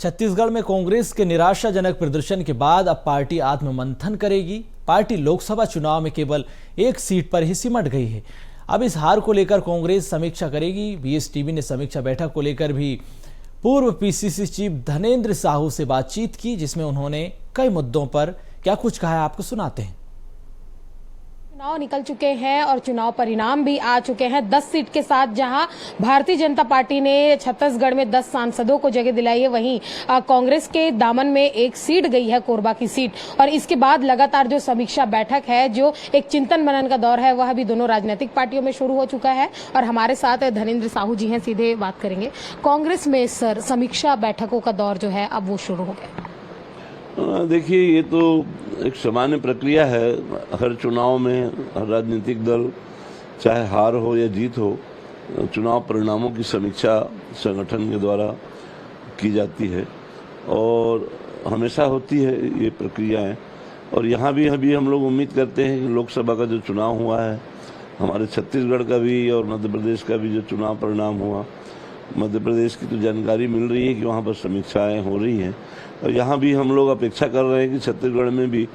छत्तीसगढ़ में कांग्रेस के निराशाजनक प्रदर्शन के बाद अब पार्टी आत्ममंथन करेगी। पार्टी लोकसभा चुनाव में केवल एक सीट पर ही सिमट गई है। अब इस हार को लेकर कांग्रेस समीक्षा करेगी। बीएसटीवी ने समीक्षा बैठक को लेकर भी पूर्व पीसीसी चीफ धनेंद्र साहू से बातचीत की, जिसमें उन्होंने कई मुद्दों पर क्या कुछ कहा है, आपको सुनाते हैं। चुनाव निकल चुके हैं और चुनाव परिणाम भी आ चुके हैं 10 सीट के साथ। जहां भारतीय जनता पार्टी ने छत्तीसगढ़ में 10 सांसदों को जगह दिलाई है, वहीं कांग्रेस के दामन में एक सीट गई है, कोरबा की सीट। और इसके बाद लगातार जो समीक्षा बैठक है, जो एक चिंतन मनन का दौर है, वह भी दोनों राजनीतिक पार्टियों में शुरू हो चुका है। और हमारे साथ धनेंद्र साहू जी हैं, सीधे बात करेंगे। कांग्रेस में सर समीक्षा बैठकों का दौर जो है अब वो शुरू हो गया। देखिए, ये तो एक सामान्य प्रक्रिया है। हर चुनाव में हर राजनीतिक दल, चाहे हार हो या जीत हो, चुनाव परिणामों की समीक्षा संगठन के द्वारा की जाती है और हमेशा होती है ये प्रक्रियाएं। और यहाँ भी अभी हम लोग उम्मीद करते हैं कि लोकसभा का जो चुनाव हुआ है, हमारे छत्तीसगढ़ का भी और मध्य प्रदेश का भी जो चुनाव परिणाम हुआ, मध्य प्रदेश की तो जानकारी मिल रही है कि वहाँ पर समीक्षाएं हो रही हैं। और यहाँ भी हम लोग अपेक्षा कर रहे हैं कि छत्तीसगढ़ में भी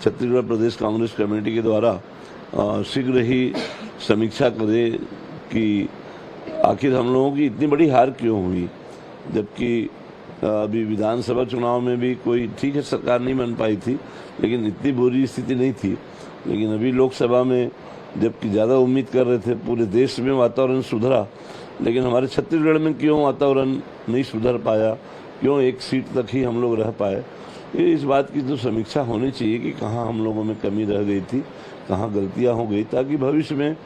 छत्तीसगढ़ प्रदेश कांग्रेस कमेटी के द्वारा शीघ्र ही समीक्षा करे कि आखिर हम लोगों की इतनी बड़ी हार क्यों हुई। जबकि अभी विधानसभा चुनाव में भी कोई ठीक है सरकार नहीं बन पाई थी, लेकिन इतनी बुरी स्थिति नहीं थी। लेकिन अभी लोकसभा में जबकि ज़्यादा उम्मीद कर रहे थे, पूरे देश में वातावरण सुधरा, लेकिन हमारे छत्तीसगढ़ में क्यों वातावरण नहीं सुधर पाया, क्यों एक सीट तक ही हम लोग रह पाए। ये इस बात की तो समीक्षा होनी चाहिए कि कहाँ हम लोगों में कमी रह गई थी, कहाँ गलतियाँ हो गई, ताकि भविष्य में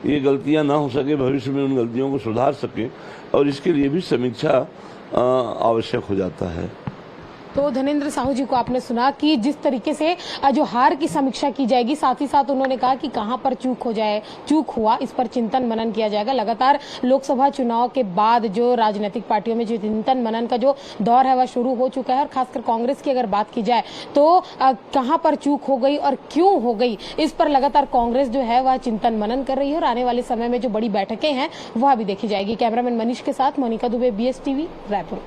ये गलतियाँ ना हो सके, भविष्य में उन गलतियों को सुधार सके। और इसके लिए भी समीक्षा आवश्यक हो जाता है। तो धनेंद्र साहू जी को आपने सुना कि जिस तरीके से जो हार की समीक्षा की जाएगी, साथ ही साथ उन्होंने कहा कि कहां पर चूक हुआ, इस पर चिंतन मनन किया जाएगा। लगातार लोकसभा चुनाव के बाद जो राजनीतिक पार्टियों में जो चिंतन मनन का जो दौर है वह शुरू हो चुका है। और खासकर कांग्रेस की अगर बात की जाए तो कहां पर चूक हो गई और क्यों हो गई, इस पर लगातार कांग्रेस जो है वह चिंतन मनन कर रही है। और आने वाले समय में जो बड़ी बैठकें हैं वह भी देखी जाएगी। कैमरामैन मनीष के साथ मोनिका दुबे, BSTV, रायपुर।